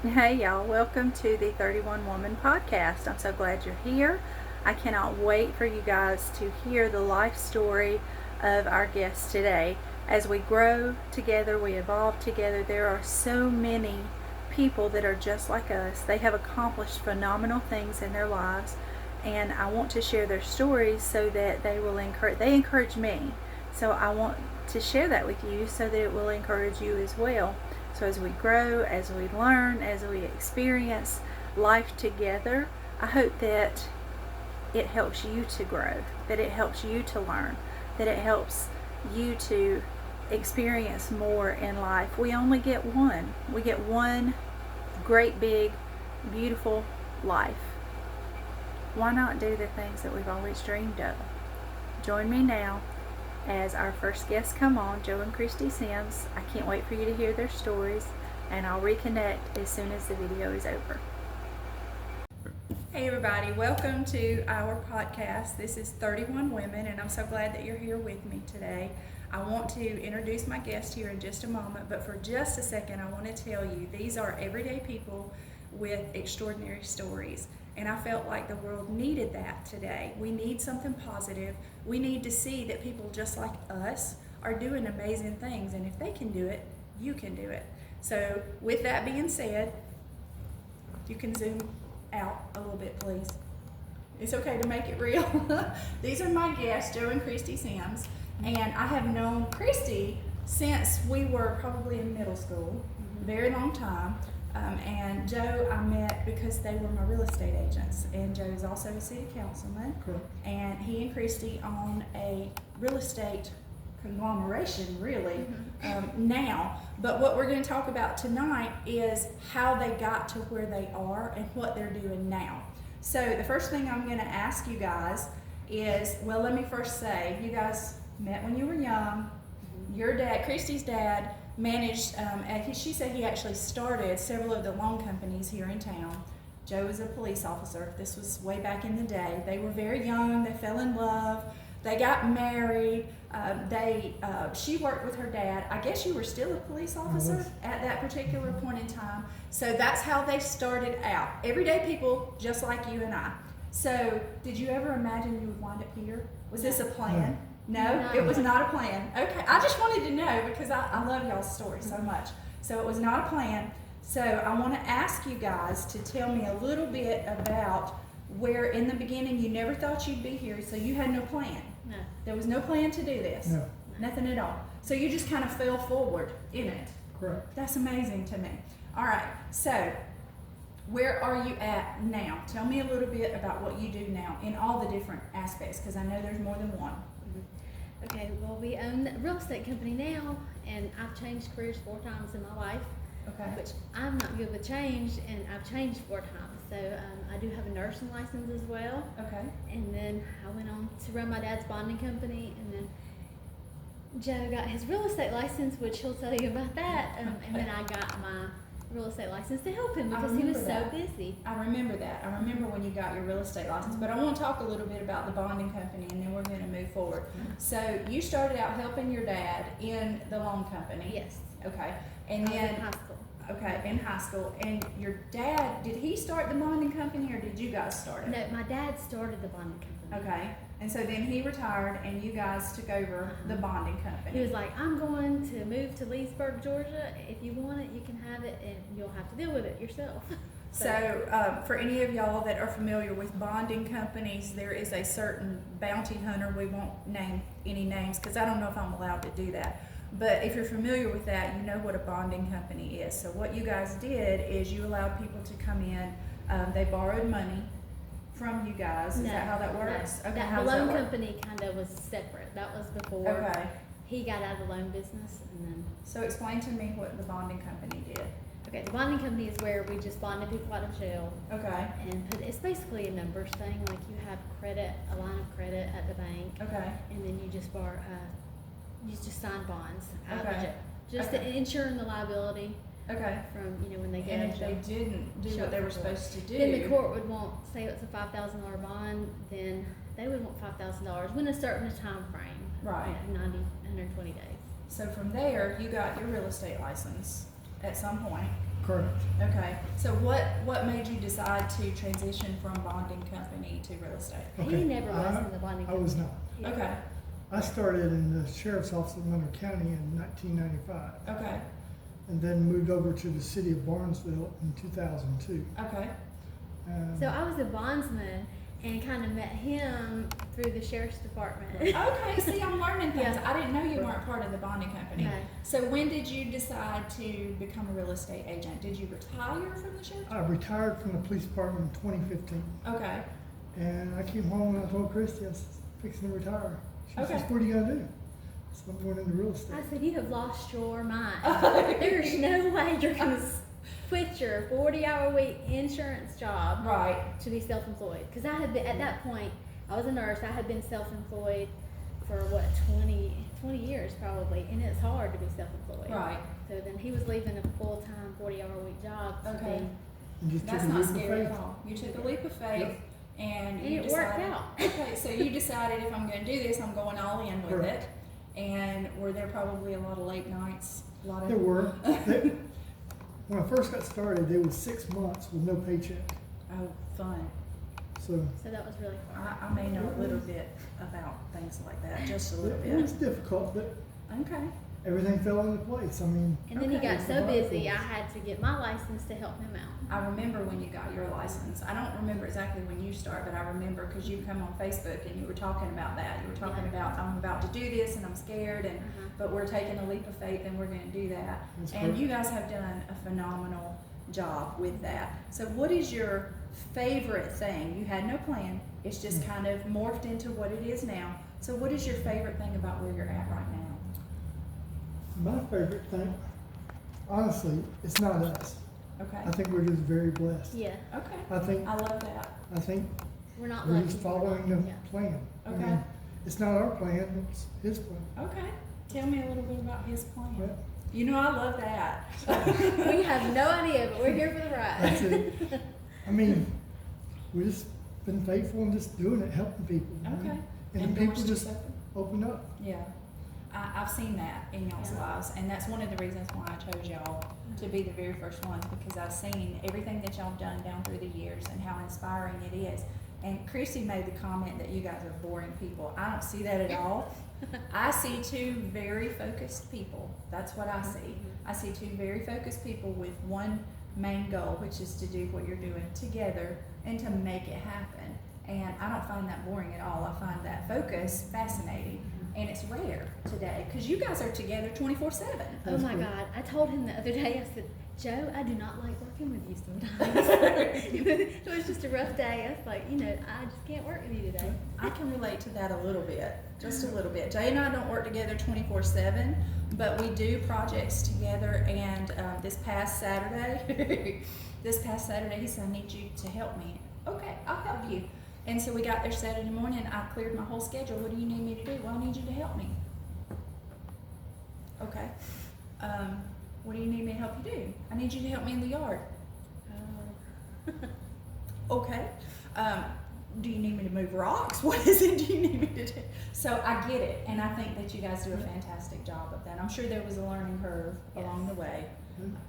Hey y'all, welcome to the 31 Woman Podcast. I'm so glad you're here. I cannot wait for you guys to hear the life story of our guest today. As we grow together, we evolve together, there are so many people that are just like us. They have accomplished phenomenal things in their lives, and I want to share their stories so that they encourage me. So I want to share that with you so that it will encourage you as well. So as we grow, as we learn, as we experience life together, I hope that it helps you to grow, that it helps you to learn, that it helps you to experience more in life. We only get one. We get one great, big, beautiful life. Why not do the things that we've always dreamed of? Join me now as our first guests come on, Joe and Kristy Sims. I can't wait for you to hear their stories, and I'll reconnect as soon as the video is over. Hey everybody, welcome to our podcast. This is 31 Women, and I'm so glad that you're here with me today. I want to introduce my guest here in just a moment, but for just a second I want to tell you these are everyday people with extraordinary stories. And I felt like the world needed that today. We need something positive. We need to see that people just like us are doing amazing things. And if they can do it, you can do it. So with that being said, you can zoom out a little bit, please. It's okay to make it real. These are my guests, Joe and Kristy Sims. And I have known Kristy since we were probably in middle school, very long time. And Joe I met because they were my real estate agents, and Joe is also a city councilman. Cool. And he and Kristy own a real estate conglomeration really now. But what we're going to talk about tonight is how they got to where they are and what they're doing now. So the first thing I'm going to ask you guys is, well, let me first say, you guys met when you were young. Your dad, Kristy's dad, managed, she said he actually started several of the loan companies here in town. Joe was a police officer. This was way back in the day. They were very young. They fell in love. They got married. She worked with her dad. I guess you were still a police officer at that particular point in time. So that's how they started out. Everyday people just like you and I. So did you ever imagine you would wind up here? Was this a plan? No, it was not a plan. Okay, I just wanted to know because I love y'all's story so much. So it was not a plan. So I want to ask you guys to tell me a little bit about where in the beginning you never thought you'd be here, so you had no plan. No. There was no plan to do this. No. Nothing at all. So you just kind of fell forward in it. Correct. That's amazing to me. All right, so where are you at now? Tell me a little bit about what you do now in all the different aspects, because I know there's more than one. Okay, well, we own a real estate company now, and I've changed careers 4 times in my life, Okay. which I'm not good with change, and I've changed 4 times. So I do have a nursing license as well, Okay. and then I went on to run my dad's bonding company, and then Joe got his real estate license, which he'll tell you about that, and then I got my real estate license to help him because he was so busy. I remember that. I remember when you got your real estate license, but I want to talk a little bit about the bonding company, and then we're going to move forward. So you started out helping your dad in the loan company. Yes. Okay. And I was then in high school. Okay, in high school. And your dad, did he start the bonding company or did you guys start it? No, my dad started the bonding company. Okay. And so then he retired and you guys took over the bonding company. He was like, I'm going to move to Leesburg, Georgia. If you want it, you can have it, and you'll have to deal with it yourself. So for any of y'all that are familiar with bonding companies, there is a certain bounty hunter. We won't name any names because I don't know if I'm allowed to do that. But if you're familiar with that, you know what a bonding company is. So what you guys did is you allowed people to come in. They borrowed money from you guys. Is that how that works? No. Okay, The how does that loan work? company kind of was separate. That was before Okay. he got out of the loan business, and then So explain to me what the bonding company did. okay, the bonding company is where we just bonded people out of jail, Okay. and it's basically a numbers thing. Like you have credit, a line of credit at the bank, Okay. and then you just borrow, you just sign bonds out of Okay. jail, just Okay. to insuring the liability Okay. from when they get And out if of they jail. didn't do Show what they for were court. supposed to do, Then the court would want, say it's a $5,000 bond, then they would want $5,000 within a certain time frame. Right. 90, 120 days. So from there, you got your real estate license at some point. Correct. Okay, so what made you decide to transition from bonding company to real estate? He never was in the bonding I was not. Yeah. Okay, I started in the sheriff's office in Monroe County in 1995, okay, and then moved over to the city of Barnesville in 2002. okay, So I was a bondsman and kind of met him through the sheriff's department. okay, see, I'm learning things. Yeah. I didn't know you weren't part of the bonding company. No. So when did you decide to become a real estate agent? Did you retire from the sheriff's? I retired from the police department in 2015, Okay, and I came home and I told Kristy I was fixing to retire. She says, Okay. "What are you gonna do?" So I'm going into real estate. I said, you have lost your mind. There's no way you're going to quit your 40-hour-a-week insurance job right, to be self-employed. Because I had been, at that point, I was a nurse. I had been self-employed for, 20 years probably. And it's hard to be self-employed. right. So then he was leaving a full-time 40-hour-a-week job to Okay. And just That's took a not leap of scary at faith. all. You took a leap of faith Yep. and And you it decided. worked out. Okay, so you decided if I'm gonna do this, I'm going all in with Correct. it. And were there probably a lot of late nights? A lot of. There were. When I first got started, there was 6 months with no paycheck. Oh, fun. So So that was really fun. I may know a little bit about things like that, just a little it was bit. difficult, but Okay, everything fell into place. I mean, And then he Okay. got so busy, I had to get my license to help him out. I remember when you got your license. I don't remember exactly when you started, but I remember because you come on Facebook and you were talking about that. You were talking Yeah. about, I'm about to do this and I'm scared and, but we're taking a leap of faith and we're gonna do that. That's And correct. you guys have done a phenomenal job with that. So what is your favorite thing? You had no plan. It's just kind of morphed into what it is now. So what is your favorite thing about where you're at right now? my favorite thing, honestly, it's not us. Okay, I think we're just very blessed. Yeah, okay. I think I love that. we're not we're lucky. just following the Yeah. plan. I Okay. mean, it's not our plan, it's his plan. Okay. Tell me a little bit about his plan. Well, You know I love that. We have no idea, but we're here for the that's ride. it. I mean, we just been faithful and just doing it, helping people. you know? Okay. And And the people doors just just open? open up. Yeah. I've seen that in y'all's Yeah. lives, and that's one of the reasons why I chose y'all to be the very first ones, because I've seen everything that y'all have done down through the years and how inspiring it is. And Kristy made the comment that you guys are boring people. I don't see that at all. I see two very focused people. That's what I see. I see two very focused people with one main goal, which is to do what you're doing together and to make it happen. And I don't find that boring at all. I find that focus fascinating. And it's rare today because you guys are together 24/7. Oh That's my cool. God. I told him the other day, I said, Joe, I do not like working with you sometimes. It was just a rough day. I was like, I just can't work with you today. I can relate to that a little bit, just a little bit. Jay and I don't work together 24/7, but we do projects together. And this past Saturday, he said, I need you to help me. Okay, I'll help you. And so we got there Saturday morning. I cleared my whole schedule. What do you need me to do? Well, I need you to help me. Okay. What do you need me to help you do? I need you to help me in the yard. Okay. Do you need me to move rocks? What is it do you need me to do? So I get it, and I think that you guys do a fantastic job of that. I'm sure there was a learning curve along the way.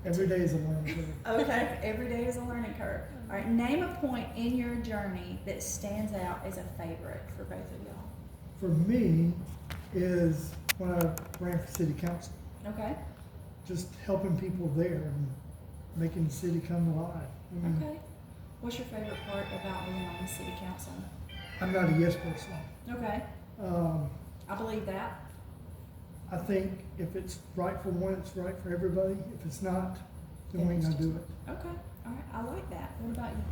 Every day is a learning curve. Okay, every day is a learning curve. All right, name a point in your journey that stands out as a favorite for both of y'all. For me, is when I ran for city council, Okay, just helping people there and making the city come alive. I mean, okay. What's your favorite part about being on the city council? I'm not a yes person. Okay, I believe that. I think if it's right for one, it's right for everybody. If it's not, then we ain't gonna do it. Okay, all right, I like that. What about you?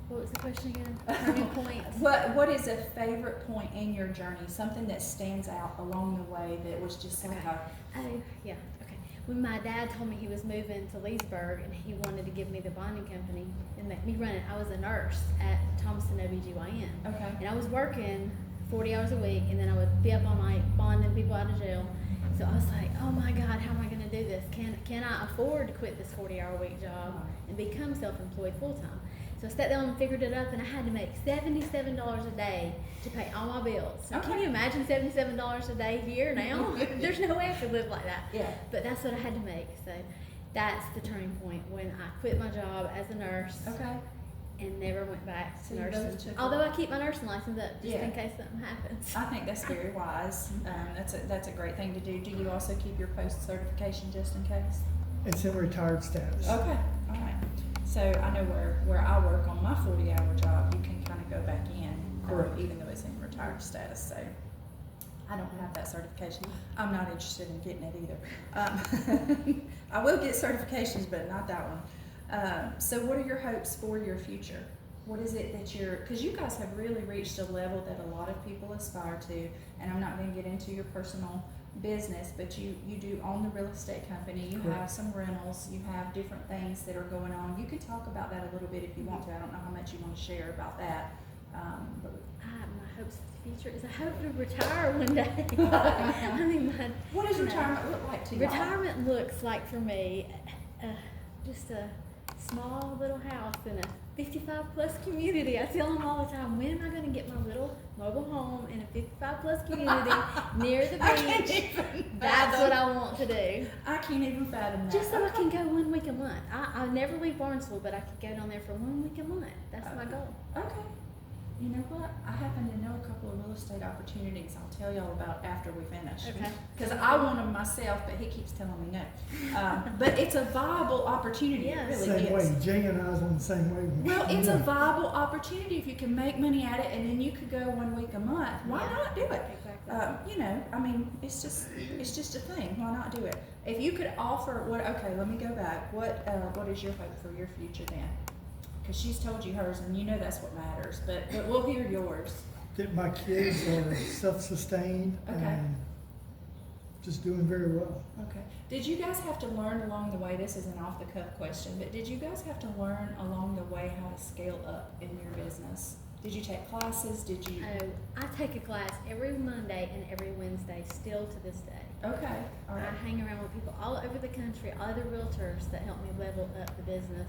What was the question again? Turning points. What is a favorite point in your journey? Something that stands out along the way that was just like a, Oh, yeah, okay. When my dad told me he was moving to Leesburg and he wanted to give me the bonding company and make me run it, I was a nurse at Thomaston OBGYN. okay, And I was working 40 hours a week, and then I would be up all night bonding people out of jail. So I was like, oh my God, how am I going to do this? Can I afford to quit this 40-hour-week job and become self-employed full-time? So I sat down and figured it up, and I had to make $77 a day to pay all my bills. So Can Okay. you imagine $77 a day here now? There's no way I could live like that. yeah, But that's what I had to make. So, that's the turning point when I quit my job as a nurse Okay. and never went back So to you both nursing. took Although I keep my nursing license up just Yeah. in case something happens. I think that's very wise. That's a great thing to do. Do you also keep your post certification just in case? It's in retired status. Okay, all right. So I know where I work on my 40-hour job, you can kind of go back in, Correct. even though it's in retired status. So I don't have that certification. I'm not interested in getting it either. I will get certifications, but not that one. So what are your hopes for your future? What is it that because you guys have really reached a level that a lot of people aspire to, and I'm not going to get into your personal business, but you do own the real estate company, you Correct. have some rentals, you have different things that are going on. You can talk about that a little bit if you want to. I don't know how much you want to share about that. But My hopes for the future is I hope to retire one day. I mean, what does you know, retirement look like to you? retirement looks like for me just a small little house in a 55 plus community. I tell them all the time, when am I going to get my little mobile home in a 55 plus community near the I can't beach? even That's fathom. what I want to do. I can't even fathom that. Just so I can go 1 week a month. I never leave Barnesville, but I could go down there for 1 week a month. That's my goal. Okay. You know what? I happen to know a couple of real estate opportunities I'll tell y'all about after we finish. Okay. Because I want them myself, but he keeps telling me no. But it's a viable opportunity. Yeah. It really Same is. way, Jay and I was on the same way. Well, it's a viable opportunity if you can make money at it, and then you could go 1 week a month. Why Yeah. not do it? Exactly. You know, I mean, it's just a thing. Why not do it? If you could offer okay, let me go back. What is your hope for your future then? Because she's told you hers, and you know that's what matters. But we'll hear yours. That my kids are self-sustained Okay. and just doing very well. Okay. Did you guys have to learn along the way? This is an off-the-cuff question, but did you guys have to learn along the way how to scale up in your business? Did you take classes? Did you? Oh, I take a class every Monday and every Wednesday still to this day. Okay. All right. I hang around with people all over the country, other realtors that help me level up the business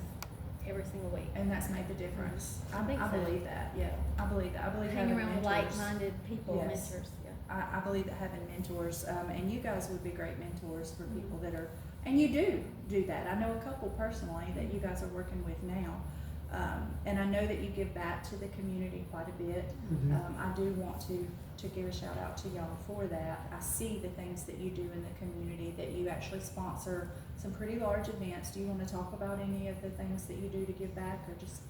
every single week. And that's made the difference. I think so. believe that. Yeah, I believe that. I believe Hang having around with mentors. like-minded people, Yes. mentors. Yeah. I believe that having mentors, and you guys would be great mentors for people that are, and you do that. I know a couple personally that you guys are working with now. And I know that you give back to the community quite a bit. We do. I do want to give a shout out to y'all for that. I see the things that you do in the community, that you actually sponsor some pretty large events. Do you want to talk about any of the things that you do to give back, or just?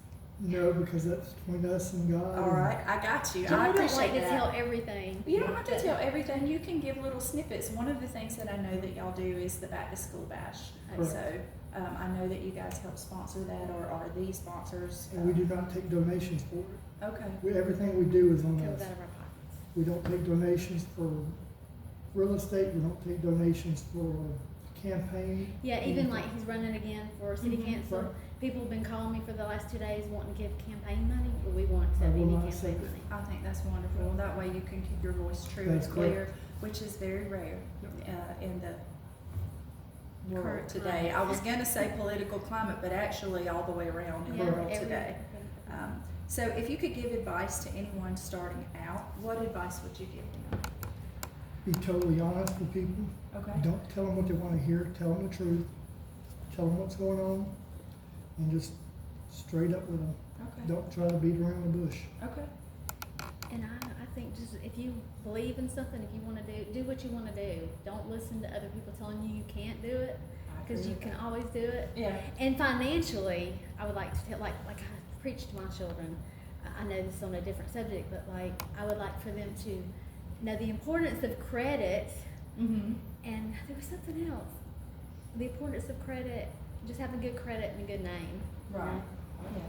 No, because that's between us and God. All right, I got you. I I don't appreciate like to that. tell everything. You don't have to tell everything. You can give little snippets. One of the things that I know that y'all do is the back to school bash. Correct. So I know that you guys help sponsor that, or are the sponsors. And we do not take donations for it. Okay. Everything we do is on Goes us. out of our pockets. We don't take donations for real estate. We don't take donations for campaign. Yeah, even like he's running again for city Mhm. council. Right. People have been calling me for the last 2 days wanting to give campaign money, but we won't accept I will any not campaign accept it. money. I think that's wonderful. That way you can keep your voice true That's and clear, correct. which is very rare in the world Current today. climate. I was going to say political climate, but actually all the way around in the Yeah, world every- today. So if you could give advice to anyone starting out, what advice would you give them? Be totally honest with people. Okay. Don't tell them what they want to hear. Tell them the truth. Tell them what's going on, and just straight up with them. Okay. Don't try to beat around the bush. Okay. And I think just if you believe in something, if you want to do what you want to do. Don't listen to other people telling you you can't do it, I because agree you with can that. always do it. Yeah. And financially, I would like to tell, like I preach to my children. I know this is on a different subject, but like I would like for them to know the importance of credit. Mm-hmm. And there was something else. The importance of credit, just having good credit and a good name. you Right. know? Yeah.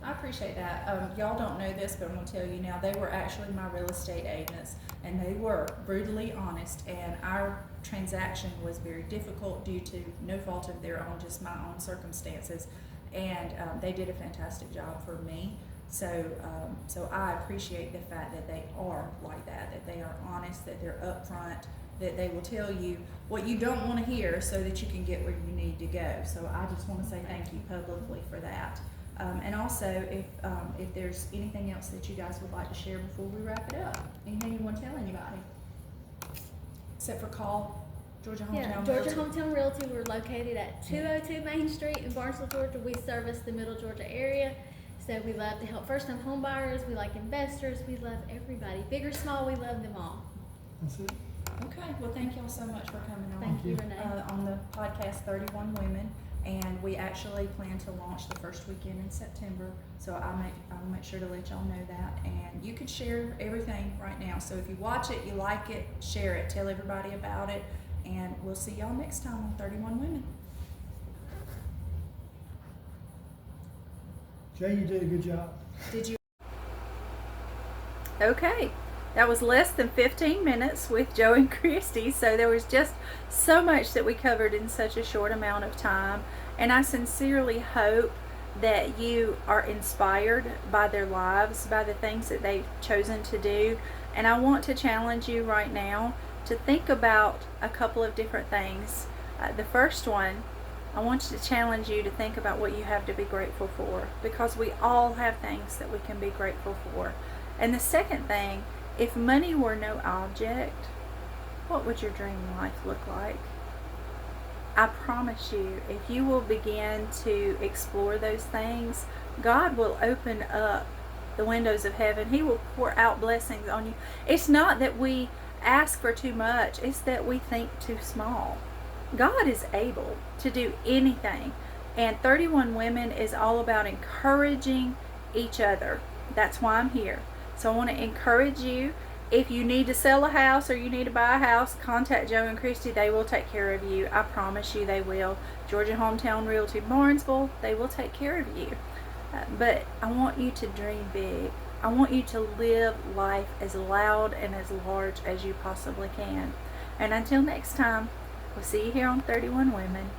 I appreciate that. Y'all don't know this, but I'm gonna tell you now. They were actually my real estate agents, and they were brutally honest. And our transaction was very difficult due to no fault of their own, just my own circumstances. And they did a fantastic job for me. So, so I appreciate the fact that they are like that. That they are honest. That they're upfront. That they will tell you what you don't want to hear, so that you can get where you need to go. So I just want to say thank you publicly for that. And also, if there's anything else that you guys would like to share before we wrap it up, anything you want to tell anybody, except for call Georgia Yeah, Hometown Georgia Realty. Hometown Realty. We're located at 202 Main Street in Barnesville, Georgia. We service the Middle Georgia area. So we love to help first-time home buyers. We like investors. We love everybody, big or small. We love them all. That's it. Okay, well, thank y'all so much for coming on. Thank you, Renee. On the podcast 31 Women, and we actually plan to launch the first weekend in September, so I'll make sure to let y'all know that. And you can share everything right now, so if you watch it, you like it, share it, tell everybody about it, and we'll see y'all next time on 31 Women. Jay, you did a good job. Did you? Okay, that was less than 15 minutes with Joe and Kristy, so there was just so much that we covered in such a short amount of time, and I sincerely hope that you are inspired by their lives, by the things that they've chosen to do. And I want to challenge you right now to think about a couple of different things. The first one, I want to challenge you to think about what you have to be grateful for, because we all have things that we can be grateful for. And the second thing, if money were no object, what would your dream life look like? I promise you, if you will begin to explore those things, God will open up the windows of heaven. He will pour out blessings on you. It's not that we ask for too much, it's that we think too small. God is able to do anything, and 31 Women is all about encouraging each other. That's why I'm here. So I want to encourage you. If you need to sell a house or you need to buy a house, contact Joe and Kristy. They will take care of you. I promise you they will. Georgia Hometown Realty Barnesville, they will take care of you. But I want you to dream big. I want you to live life as loud and as large as you possibly can. And until next time, we'll see you here on 31 Women.